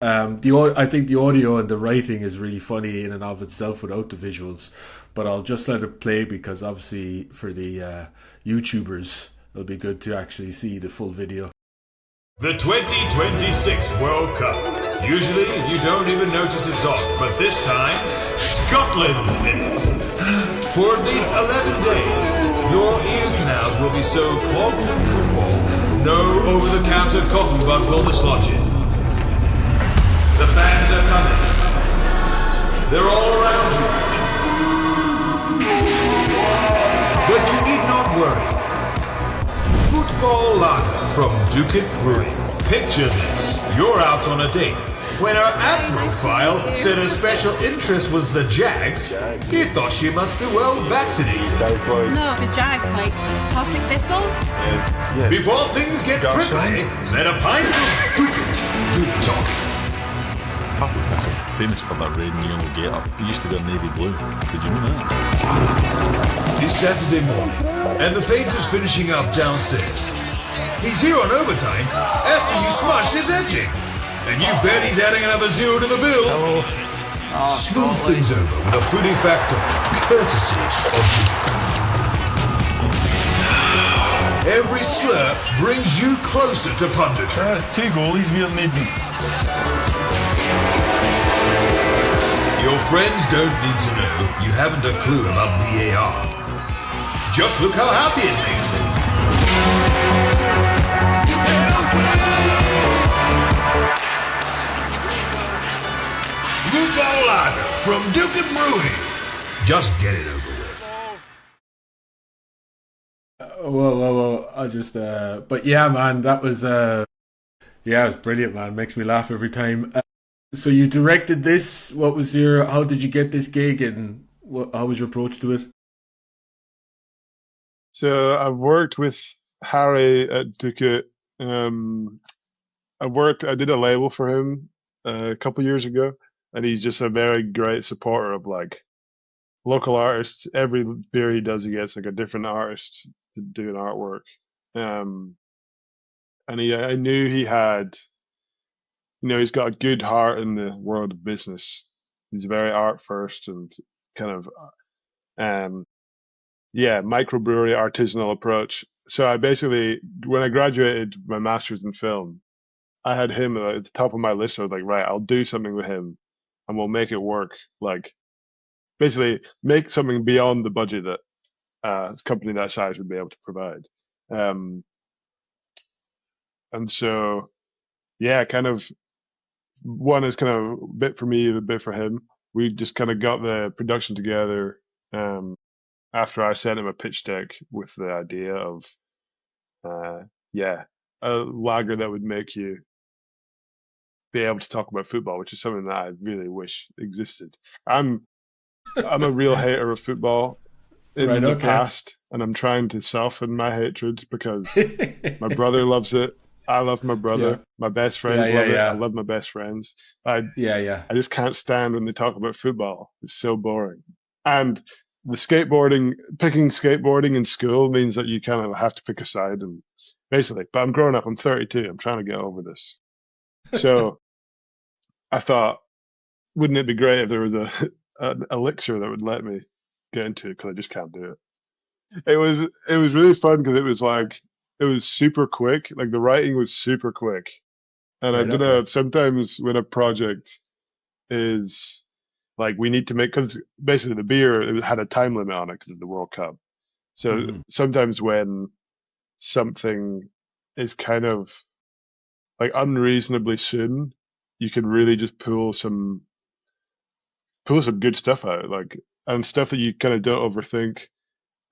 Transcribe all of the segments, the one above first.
I think the audio and the writing is really funny in and of itself without the visuals, but I'll just let it play because obviously for the YouTubers, it'll be good to actually see the full video. The 2026 World Cup. Usually you don't even notice it's on, but this time, Scotland's in it. For at least 11 days, your ear canals will be so clogged with football, no over-the-counter coffee bud will dislodge it. The fans are coming. They're all around you. But you need not worry. Football lager from Dookit Brewery. Picture this. You're out on a date. When her app profile said her special interest was the Jags, you thought she must be well vaccinated. No, the Jags, like Partick Thistle. Yeah. Before things get prickly, let a pint of Dookit do the talking. Partick Thistle, famous for that red and yellow get-up. He used to wear navy blue. Did you know that? It's Saturday morning, and the painter's finishing up downstairs. He's here on overtime after you smashed his edging. And you bet he's adding another zero to the bill. Smooth things over with a foodie factor, courtesy of Dookit. Every slurp brings you closer to punditry. That's 2 goalies we are needing. Your friends don't need to know you haven't a clue about VAR. Just look how happy it makes them. Football lager from Dookit Brewery. Just get it over with. Well, I just, but yeah, man, that was, it was brilliant, man. Makes me laugh every time. So you directed this. How did you get this gig, and how was your approach to it? So I've worked with Harry at Dookit. I did a label for him a couple years ago, and he's just a very great supporter of like local artists. Every beer he does, he gets like a different artist to do an artwork. And I knew he had, he's got a good heart in the world of business. He's very art first and kind of, microbrewery artisanal approach. So I basically, when I graduated my master's in film, I had him at the top of my list. I was like, right, I'll do something with him and we'll make it work. Like, basically make something beyond the budget that a company that size would be able to provide. And so, kind of, one is kind of a bit for me, a bit for him. We just kind of got the production together after I sent him a pitch deck with the idea of, a lager that would make you be able to talk about football, which is something that I really wish existed. I'm a real hater of football in the past, and I'm trying to soften my hatred because my brother loves it. I love my brother. Yeah. My best friends love it. I love my best friends. I just can't stand when they talk about football. It's so boring. And the picking skateboarding in school means that you kind of have to pick a side, and basically, but I'm growing up. I'm 32. I'm trying to get over this. So I thought, wouldn't it be great if there was an elixir that would let me get into it, because I just can't do it. It was really fun because it was super quick. Like the writing was super quick. And I don't know, sometimes when a project is like, we need to make, because basically the beer, it had a time limit on it because of the World Cup. So sometimes when something is kind of like unreasonably soon, you can really just pull some good stuff out, like, and stuff that you kind of don't overthink.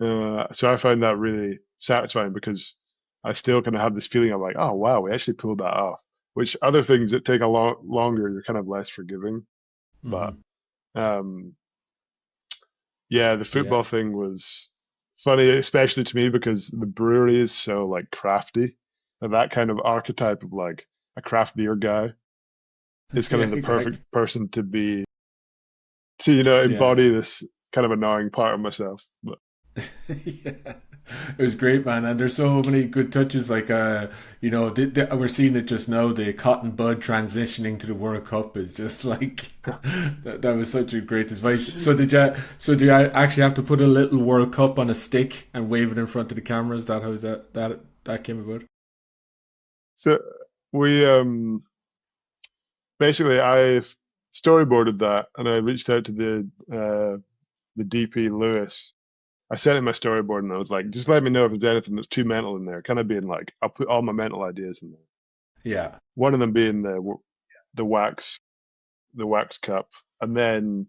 So I find that really satisfying because I still kind of have this feeling of like, oh wow, we actually pulled that off. Which other things that take a lot longer, you're kind of less forgiving. But the football thing was funny, especially to me because the brewery is so like crafty, and that kind of archetype of like a craft beer guy is kind of the perfect person to embody this kind of annoying part of myself. But It was great, man, and there's so many good touches. Like, we're seeing it just now. The cotton bud transitioning to the World Cup is just like that was such a great device. So did you? So do you actually have to put a little World Cup on a stick and wave it in front of the camera? Is that how that came about? So we basically I storyboarded that, and I reached out to the DP Lewis. I sent him my storyboard, and I was like, just let me know if there's anything that's too mental in there. Kind of being like, I'll put all my mental ideas in there. Yeah, One of them being the wax cup, and then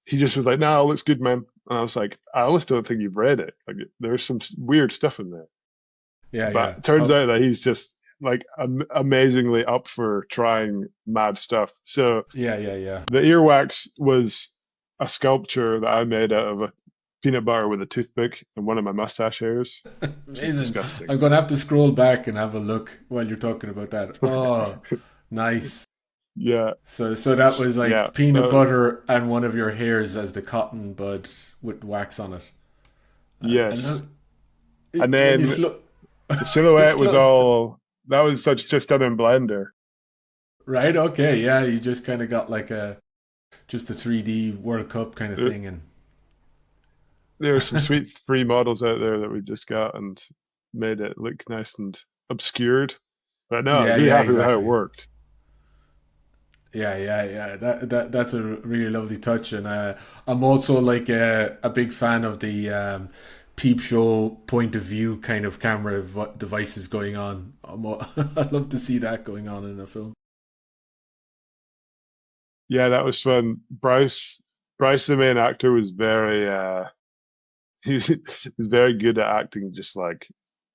he just was like, "No, it looks good, man." And I was like, "I almost don't think you've read it. Like, there's some weird stuff in there." yeah, But yeah. it turns Oh, out that he's just like amazingly up for trying mad stuff. So yeah, yeah, yeah. the earwax was a sculpture that I made out of a peanut butter with a toothpick and one of my mustache hairs, which is Amazing. disgusting. I'm gonna have to scroll back and have a look while you're talking about that. Oh, nice. Yeah, So that was yeah, like peanut butter and one of your hairs as the cotton bud with wax on it. And yes. And when you then slow, the silhouette was slow, all that was such just done in Blender. right? Okay, yeah, you just kind of got like just a 3D World Cup kind of There, thing, and there are some sweet free models out there that we just got and made it look nice and obscured. But no, I was yeah, really yeah, happy with how it exactly. worked. Yeah, yeah, yeah. That's a really lovely touch, and I'm also like a big fan of the peep show point of view kind of camera devices going on. I'd love to see that going on in a film. Yeah, that was fun. Bryce, the main actor, was very he was very good at acting, just like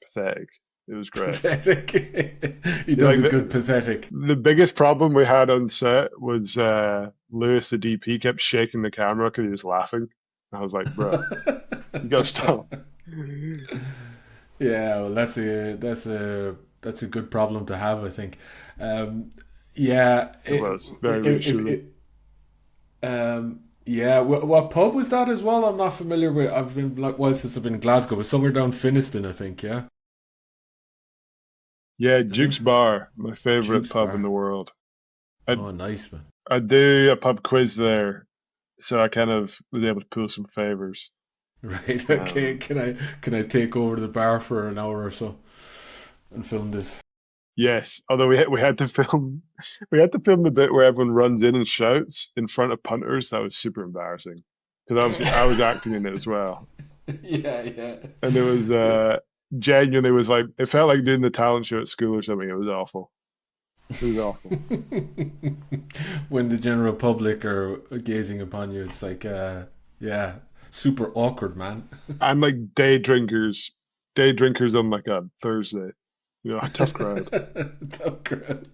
pathetic. It was great. Pathetic. He Yeah, does like a good pathetic. the biggest problem we had on set was Lewis, the DP, kept shaking the camera because he was laughing. I was like, bro, you gotta stop. Yeah, well, that's a good problem to have, I think. Um, yeah, It was very reassuring. yeah. What pub was that as well? I'm not familiar with. I've been like well since I've been in Glasgow, but somewhere down Finiston, I think. Yeah, Yeah, is it Duke's Bar, my favorite Duke's pub in Bar? the world. I Oh, nice man. I do a pub quiz there, so I kind of was able to pull some favors. Right. Okay. Um, Can I take over the bar for an hour or so and film this? yes, although we had to film we had to film the bit where everyone runs in and shouts in front of punters. That was super embarrassing because obviously I was acting in it as well, Yeah, yeah. and it was genuinely it was like it felt like doing the talent show at school or something. It was awful. It was awful. When the general public are gazing upon you, it's like, yeah, super awkward, man. And like day drinkers on like a Thursday. You know, a tough crowd. Tough crowd.